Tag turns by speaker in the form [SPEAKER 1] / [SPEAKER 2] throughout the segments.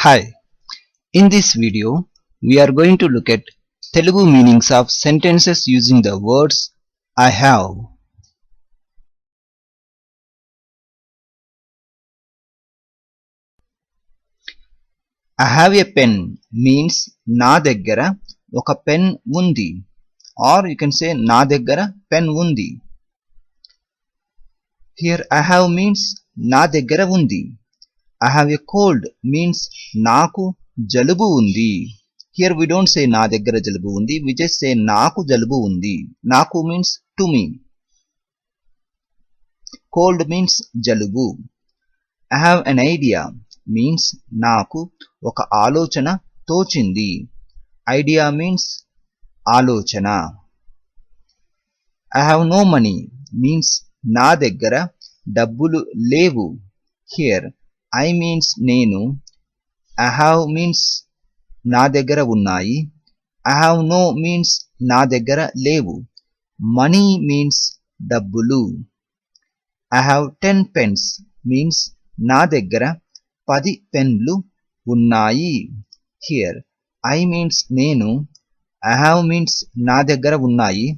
[SPEAKER 1] Hi, in this video we are going to look at Telugu meanings of sentences using the words I have. I have a pen means నా దగ్గర ఒక pen ఉంది, or you can say నా దగ్గర pen ఉంది. Here I have means నా దగ్గర ఉంది. I have a cold means నాకు జలుబు ఉంది. Here we don't say నా దగ్గర జలుబు ఉంది, we just say నాకు జలుబు ఉంది. నాకు means to me. Cold means జలుబు. I have an idea means నాకు ఒక ఆలోచన తోచింది. Idea means ఆలోచన. I have no money means నా దగ్గర డబ్బులు లేవు. Here I means నేను, I have means నా దగ్గర ఉన్నాయి, I have no means నా దగ్గర లేవు. Money means డబ్బులు. I have 10 pens means నా దగ్గర 10 పెన్లు ఉన్నాయి. Here I means నేను, I have means నా దగ్గర ఉన్నాయి.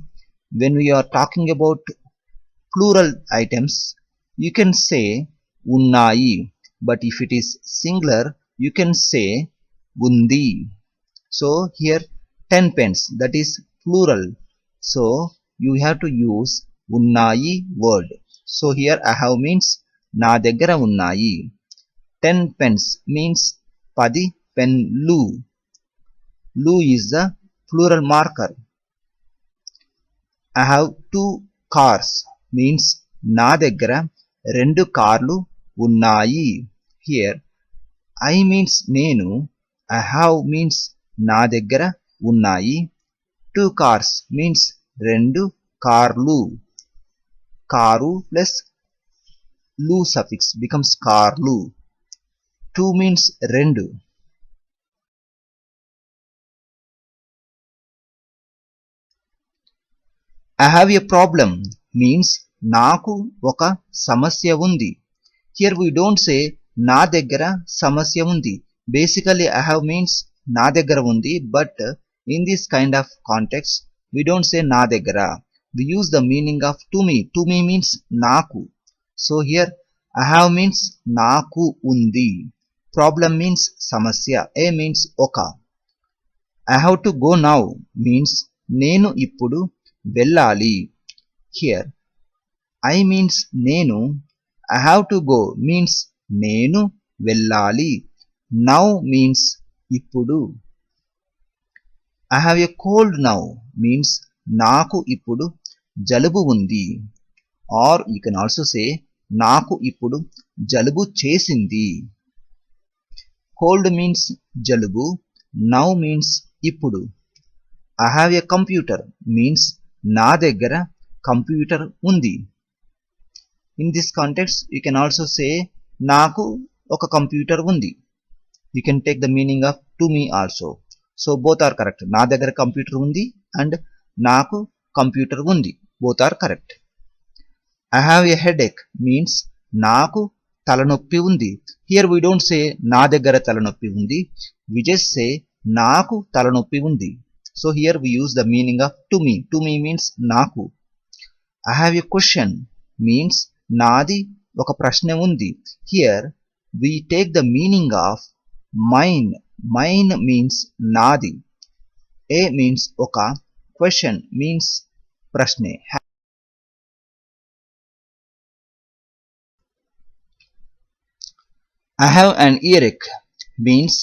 [SPEAKER 1] When we are talking about plural items, you can say ఉన్నాయి, but if it is singular, you can say undi. So here 10 pens, that is plural. So you have to use ఉన్నాయి word. So here I have means నా దగ్గర ఉన్నాయి. 10 pens means 10 పెన్లు. Lu is the plural marker. I have 2 cars means నా దగ్గర 2 కార్లు ఉన్నాయి. Here I means నేను, I have means నా దగ్గర ఉన్నాయి. 2 cars means 2 కార్లు. కారు plus లు suffix becomes కార్లు. 2 means 2. I have a problem means నాకు ఒక సమస్య ఉంది. Here we don't say నా దగ్గర సమస్య ఉంది. Basically I have means నా దగ్గర ఉంది, but in this kind of context we don't say నా దగ్గర. We use the meaning of to me. To me means నాకు. So here I have means నాకు ఉంది. Problem means సమస్య. A means ఒక. I have to go now means నేను ఇప్పుడు వెళ్ళాలి. Here I means నేను, I have to go means నేను వెళ్ళాలి. Now means ఇప్పుడు. I have a cold now means నాకు ఇప్పుడు జలుబు ఉంది, or you can also say నాకు ఇప్పుడు జలుబు చేసింది. Cold means జలుబు, now means ఇప్పుడు. I have a computer means నా దగ్గర కంప్యూటర్ ఉంది. In this context you can also say నాకు ఒక కంప్యూటర్ ఉంది. You can take the meaning of to me also. So both are correct. నా దగ్గర కంప్యూటర్ ఉంది and నాకు కంప్యూటర్ ఉంది. Both are correct. I have a headache means నాకు తలనొప్పి ఉంది. Here we don't say నా దగ్గర తలనొప్పి ఉంది. We just say నాకు తలనొప్పి ఉంది. So here we use the meaning of to me. To me means నాకు. I have a question means నాది ఒక ప్రశ్న ఉంది. Here we take the meaning of mine. Mine means నాది. A means ఒక, question means ప్రశ్నే. I have an earache means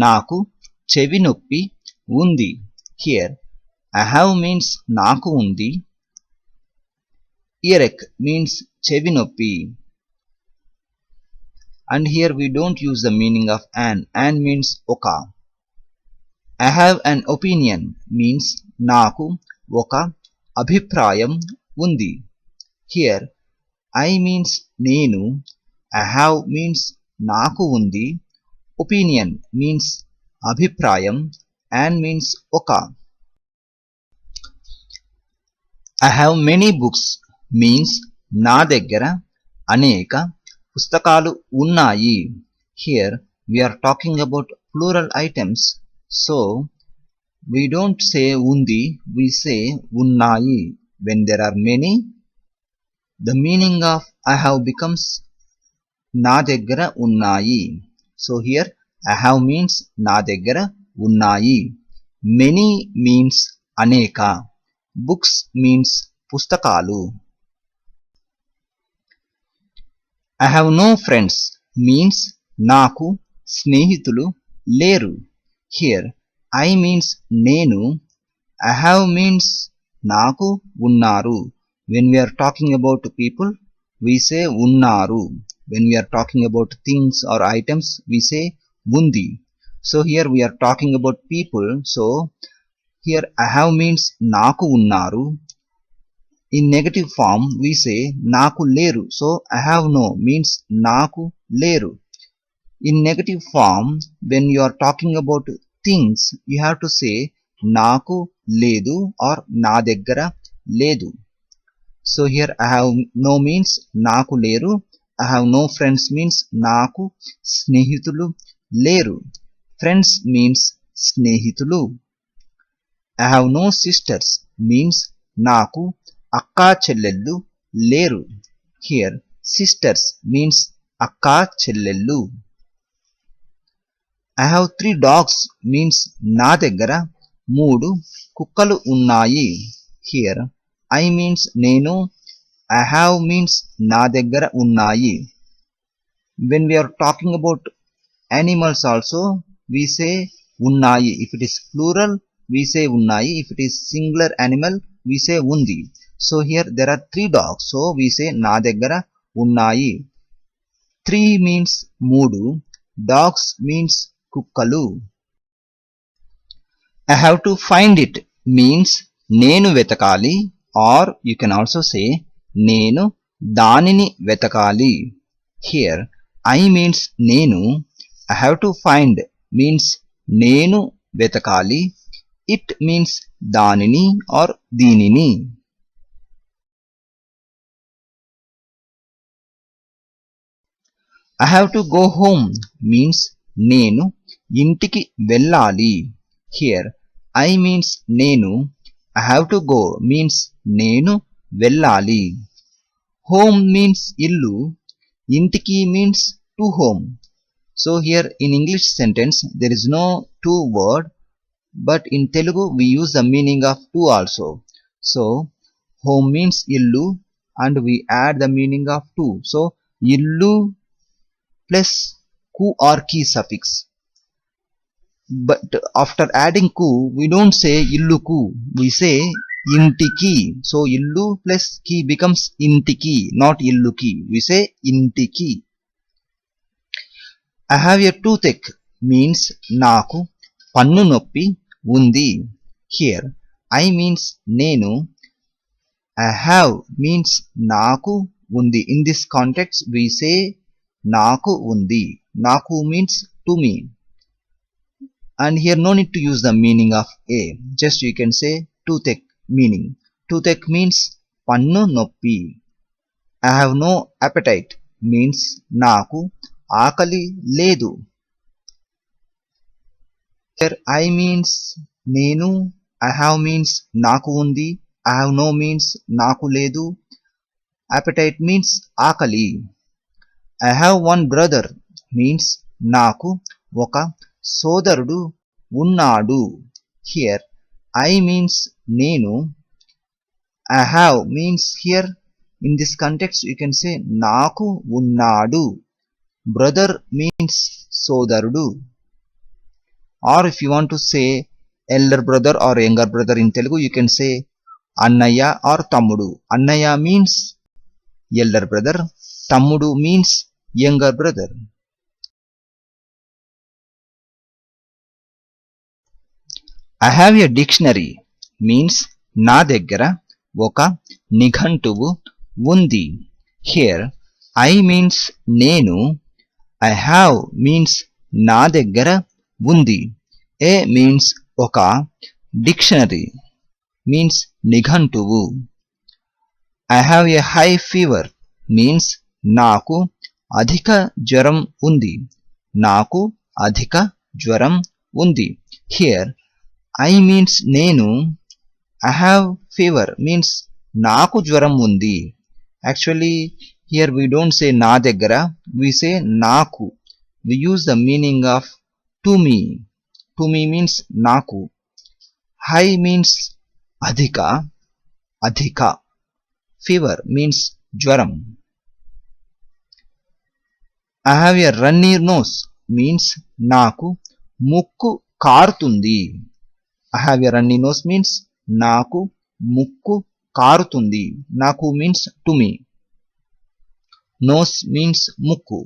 [SPEAKER 1] నాకు చెవి నొప్పి ఉంది. Here I have means నాకు ఉంది. Earache means చెవి నొప్పి. And here we don't use the meaning of an. An means ఒక. I have an opinion means నాకు ఒక అభిప్రాయం ఉంది. Here I means నేను, I have means నాకు ఉంది. Opinion means అభిప్రాయం, and means ఒక. I have many books means నా దగ్గర అనేక పుస్తకాలు ఉన్నాయి. Here we are talking about plural items, so we don't say undi, we say unnayi. When there are many, the meaning of I have becomes na deggara unnayi. So here I have means na deggara unnayi. Many means aneka. Books means pustakalu. I have no friends means naku snehitulu leru. Here I means nenu, I have means naku unnaru. When we are talking about people, we say unnaru. When we are talking about things or items, we say undi. So here we are talking about people, so here I have means naku unnaru. In negative form, we say naku leru. So I have no means naku leru. In negative form, when you are talking about things, you have to say naku ledu or na deggara ledu. So here I have no means naku leru. I have no friends means naku snehitulu leru. Friends means snehitulu. I have no sisters means naku akka chellellu leru. Here sisters means akka chellellu. I have 3 dogs means na deggara 3 kukkalu unnayi. Here I means nenu, I have means na deggara unnayi. When we are talking about animals also, we say unnayi. If it is plural, we say unnayi. If it is singular animal, we say undi. So here there are 3 dogs, so we say na deggara unnayi. 3 means 3, dogs means kukkalu. I have to find it means nenu vetakali, or you can also say nenu danini vetakali. Here I means nenu, I have to find means nenu vetakali, it means danini or dinini. I have to go home means nenu intiki vellali. Here I means nenu, I have to go means nenu vellali. Home means illu, intiki means to home. So here in English sentence there is no to word, but in Telugu we use the meaning of to also. So home means illu and we add the meaning of to. So illu plus ku or ki suffix. But after adding ku, we don't say illuku, we say intiki. So illu plus ki becomes intiki, not illuki. We say intiki. I have a toothache means naku pannu noppi undi. Here I means nenu, I have means naku undi. In this context we say naku undi. Naku means to me. And here no need to use the meaning of a. Just you can say toothache meaning. Toothache means pannu noppi. I have no appetite means naku akali ledu. Here I means nenu, I have means naku undi, I have no means naku ledu. Appetite means akali. I have one brother means naku oka సోదరుడు ఉన్నాడు. Here I means నేను, I have means here in this context you can say నాకు ఉన్నాడు. Brother means సోదరుడు. Or if you want to say elder brother or younger brother in Telugu, you can say అన్నయ్య or తమ్ముడు. అన్నయ్య means elder brother, తమ్ముడు means younger brother. I have a dictionary means నా దగ్గర ఒక నిఘంటువు ఉంది. Here I means నేను, I have means నా దగ్గర ఉంది. A means ఒక, dictionary means నిఘంటువు. I have a high fever means నాకు అధిక జ్వరం ఉంది. నాకు అధిక జ్వరం ఉంది. హియర్ ఐ మీన్స్ నేను, I have fever means నాకు జ్వరం ఉంది. Actually here we don't say నా దగ్గర, we say నాకు. We use the meaning of to me. To me means నాకు. High means అధిక, అధిక. Fever means జ్వరం. I have a runny nose means నాకు ముక్కు కారుతుంది. I have a runny nose means నాకు ముక్కు కారుతుంది. నాకు means to me. Nose means ముక్కు.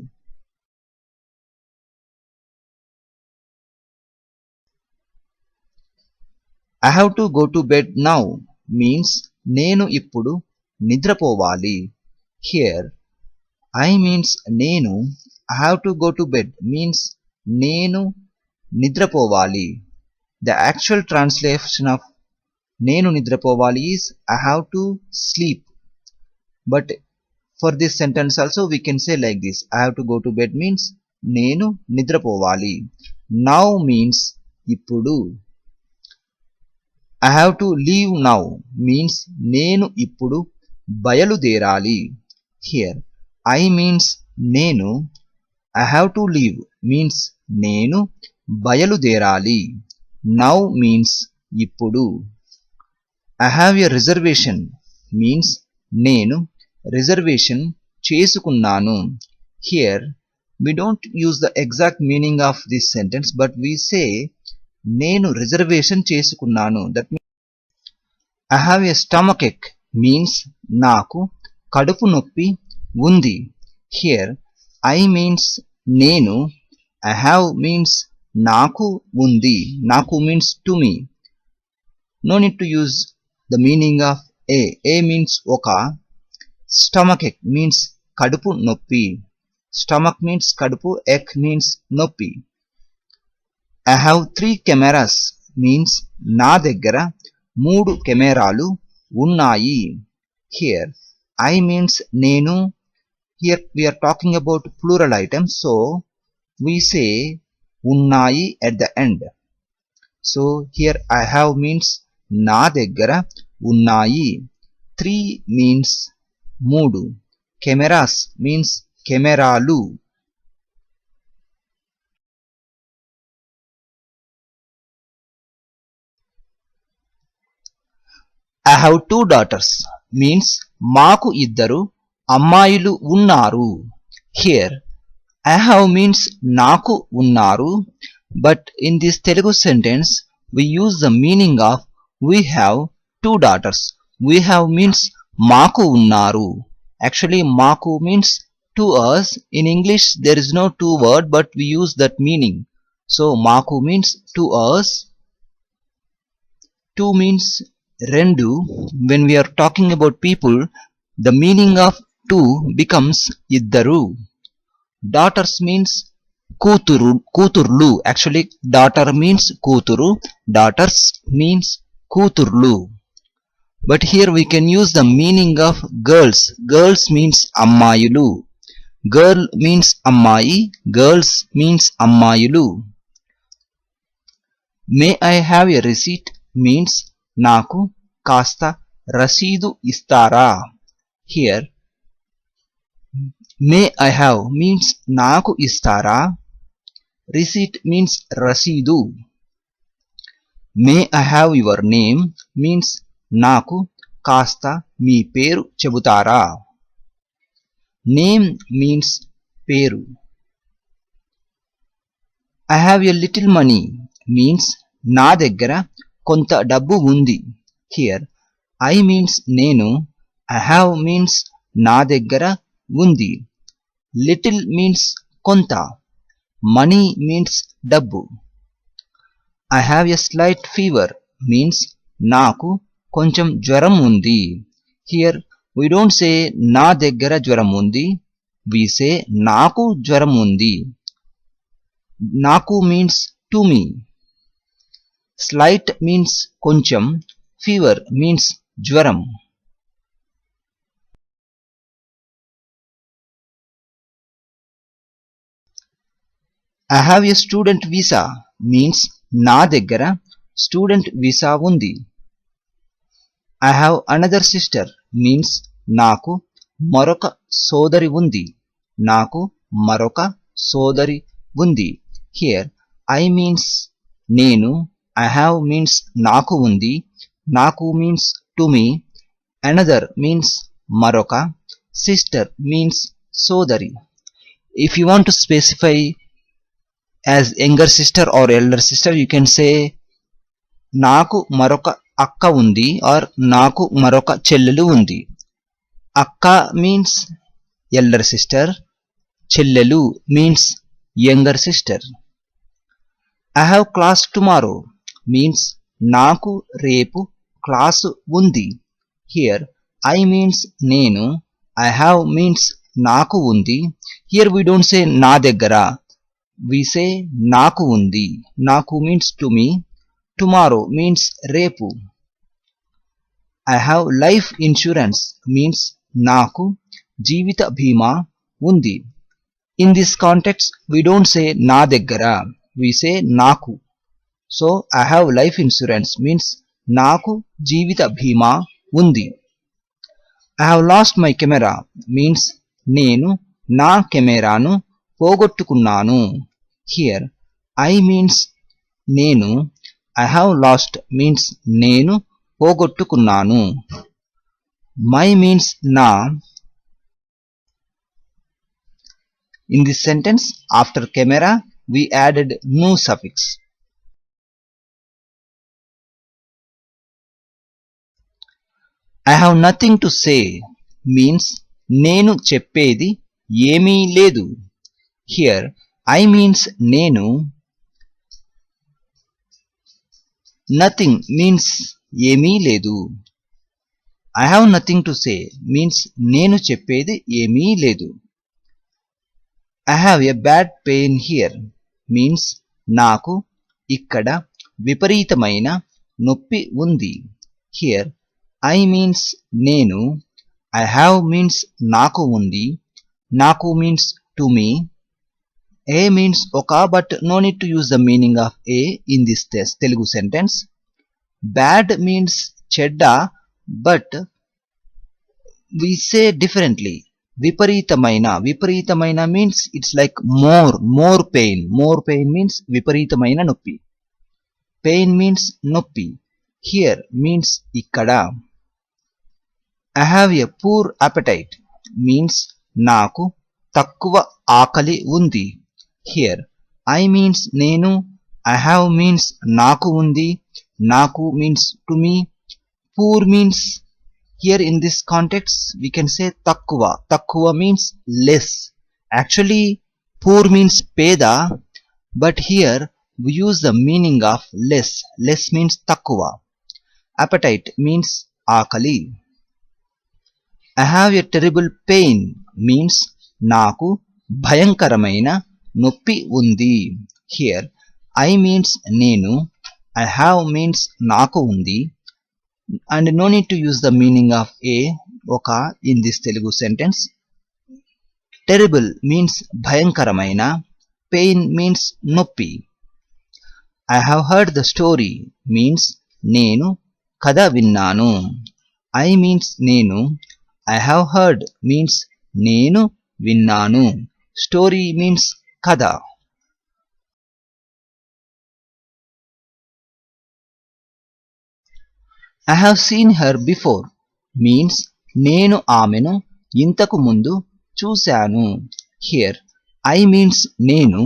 [SPEAKER 1] I have to go to bed now means నేను ఇప్పుడు నిద్రపోవాలి. Here I means నేను, I have to go to bed means నేను నిద్రపోవాలి. The actual translation of నేను నిద్రపోవాలి is I have to sleep. But for this sentence also we can say like this. I have to go to bed means నేను నిద్రపోవాలి. Now means ఇప్పుడు. I have to leave now means నేను ఇప్పుడు బయలుదేరాలి. Here I means నేను, I have to leave means నేను బయలుదేరాలి. Now means ఇప్పుడు. I have a reservation means నేను రిజర్వేషన్ చేసుకున్నాను. Here we don't use the exact meaning of this sentence but we say నేను రిజర్వేషన్ చేసుకున్నాను. That means I have a stomachache means నాకు కడుపు నొప్పి ఉంది. Here I means నేను, I have means నాకు ఉంది. నాకు means to me. No need to use the meaning of a. A means ఒక. Stomachache means కడుపు నొప్పి. Stomach means కడుపు, ache means నొప్పి. I have 3 cameras means నా దగ్గర 3 కెమెరాలు ఉన్నాయి. Here I means నేను. Here we are talking about plural items, so we say ఉన్నాయి at the end. So here I have means నా దగ్గర ఉన్నాయి. 3 means 3. Cameras means కెమెరాలు. I have 2 daughters means మాకు ఇద్దరు అమ్మాయిలు ఉన్నారు. Here I have means నాకు ఉన్నారు, but in this Telugu sentence we use the meaning of we have 2 daughters. We have means మాకు ఉన్నారు. Actually మాకు means to us. In English there is no 2 word but we use that meaning. So మాకు means to us. 2 means rendu. When we are talking about people, the meaning of 2 becomes iddaru. Daughters means కూతురు, కూతుర్లు. Actually daughter means కూతురు, daughters means కూతుర్లు. But here we can use the meaning of girls. Girls means అమ్మాయిలు. Girl means అమ్మాయి, girls means అమ్మాయిలు. May I have a receipt means నాకు కాస్త రసీదు ఇస్తారా. Here may I have means నాకు ఇస్తారా. Receipt means రసీదు. May I have your name means నాకు కాస్త మీ పేరు చెబుతారా. Name means పేరు. I have a little money means నా దగ్గర కొంత డబ్బు ఉంది. Here I means నేను, I have means నా దగ్గర ఉంది. Little means కొంత. Money means డబ్బు. I have a slight fever means నాకు కొంచెం జ్వరం ఉంది. Here we don't say నా దగ్గర జ్వరం ఉంది, we say నాకు జ్వరం ఉంది. నాకు means to me. Slight means కొంచెం, fever means జ్వరం. I have a student visa means నా దగ్గర స్టూడెంట్ వీసా ఉంది. I have another sister means నాకు మరొక సోదరి ఉంది. నాకు మరొక సోదరి ఉంది. Here I means నేను, I have means నాకు ఉంది, నాకు means to me, another means మరొక, sister means సోదరి. If you want to specify as younger sister or elder sister, you can say నాకు మరొక అక్క ఉంది or నాకు మరొక చెల్లెలు ఉంది. అక్క means elder sister, చెల్లెలు means younger sister. I have class tomorrow means నాకు రేపు క్లాసు ఉంది. Here I means నేను, I have means నాకు ఉంది. Here we don't say నా దగ్గర, we say నాకు ఉంది. నాకు means to me, tomorrow means రేపు. I have life insurance means నాకు జీవిత బీమా ఉంది. In this context we don't say నా దగ్గర, we say నాకు. So I have life insurance means నాకు జీవిత బీమా ఉంది. I have lost my camera means నేను నా కెమెరాను పోగొట్టుకున్నాను. Here I means నేను, I have lost means నేను పోగొట్టుకున్నాను. My means నా. In this sentence, after camera, we added nu suffix. I have nothing to say means నేను చెప్పేది ఏమీ లేదు. Here I means నేను, nothing means ఏమీ లేదు. I have nothing to say means నేను చెప్పేది ఏమీ లేదు. I have a bad pain here means నాకు ఇక్కడ విపరీతమైన నొప్పి ఉంది. Here I means నేను, I have means నాకు ఉంది, నాకు means to me, a means ఒక but no need to use the meaning of a in this Telugu sentence. Bad means చెడ్డ but we say differently. విపరీతమైన means it's like more pain. More pain means విపరీతమైన నొప్పి. Pain means నొప్పి. Here means ఇక్కడ. I have a poor appetite means నాకు తక్కువ ఆకలి ఉంది. Here I means నేను, I have means నాకు ఉంది, నాకు means to me, poor means here in this context we can say takkuva. Takkuva means less. Actually poor means peda, but here we use the meaning of less. Less means takkuva. Appetite means akali. I have a terrible pain means నాకు భయంకరమైన నొప్పి ఉంది. Here I means నేను, I have means నాకు ఉంది, and no need to use the meaning of a oka in this Telugu sentence. Terrible means భయంకరమైన, pain means నొప్పి. I have heard the story means నేను కథ విన్నాను. I means నేను, I have heard means నేను విన్నాను, story means కథ. I have seen her before means నేను ఆమెను ఇంతకు ముందు చూశాను. Here I means నేను,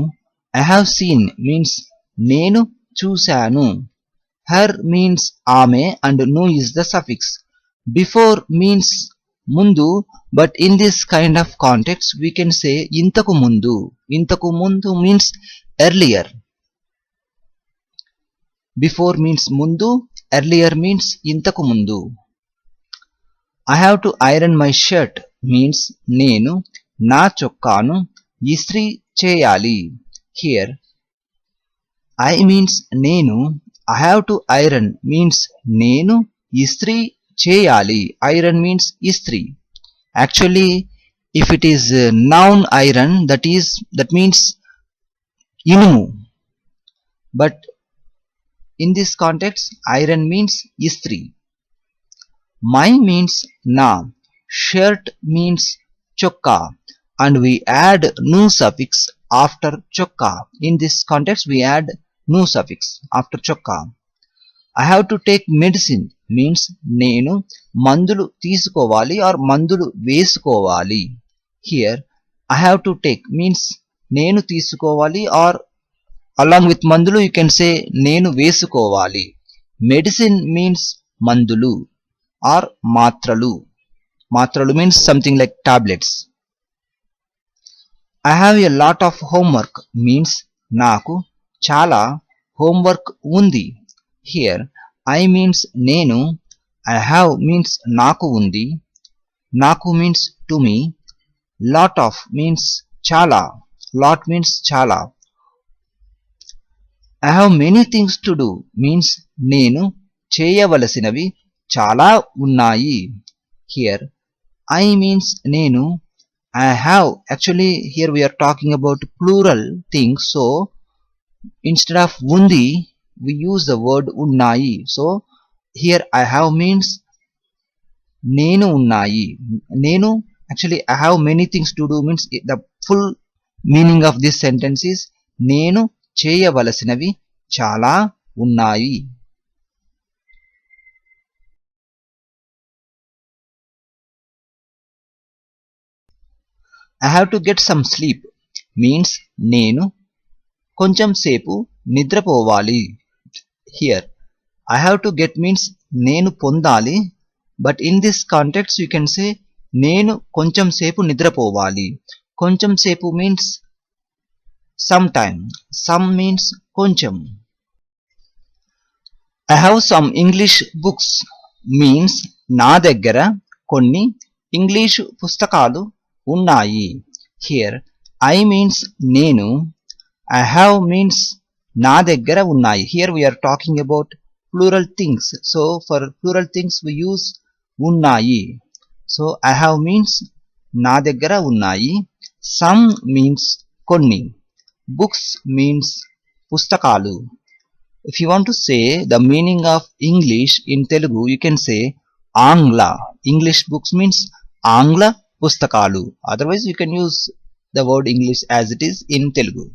[SPEAKER 1] I have seen means నేను చూశాను. Her means ఆమె and nu is the suffix. Before means ముందు, but in this kind of context we can say ఇంతకు ముందు. ఇంతకు ముందు means earlier. Before means ముందు, earlier means ఇంతకు ముందు. I have to iron my shirt means నేను నా చొక్కాను ఇస్త్రీ చేయాలి. Here I means నేను, I have to iron means నేను ఇస్త్రీ చేయాలి. Iron means ఇస్త్రీ. Actually if it is noun iron, that means ఇనుము. But in this context, iron means istri. My means na. Shirt means chokka. And we add nu suffix after chokka. In this context, we add nu suffix after chokka. I have to take medicine means నేను మందులు తీసుకోవాలి or మందులు వేసుకోవాలి. Here, I have to take means నేను తీసుకోవాలి or along with మందులు you can say నేను వేసుకోవాలి. Medicine means మందులు or మాత్రలు. మాత్రలు means something like tablets. I have a lot of homework means నాకు చాలా homework ఉంది. Here I means నేను, I have means నాకు ఉంది, నాకు means to me, lot of means చాలా, lot means చాలా. I have many things to do means నేను చేయవలసినవి చాలా ఉన్నాయి. Here I means నేను, I have, actually here we are talking about plural things, so instead of ఉంది we use the word ఉన్నాయి. So here I have means నేను ఉన్నాయి. నేను, actually I have many things to do means the full meaning of this sentence is నేను చేయవలసినవి చాలా ఉన్నాయి. I have to get some sleep means నేను కొంచెం సేపు నిద్రపోవాలి. Here I have to get means నేను పొందాలి, but in this context you can say నేను కొంచెం సేపు నిద్రపోవాలి. కొంచెం సేపు means sometime, some means కొంచెం. I have some English books means నా దగ్గర కొన్ని ఇంగ్లీష్ పుస్తకాలు ఉన్నాయి. Here I means నేను, I have means నా దగ్గర ఉన్నాయి. Here we are talking about plural things. So for plural things we use ఉన్నాయి. So I have means నా దగ్గర ఉన్నాయి. Some means కొన్ని. Books means పుస్తకాలు. If you want to say the meaning of English in Telugu, you can say Angla. English books means Angla పుస్తకాలు. Otherwise you can use the word English as it is in Telugu.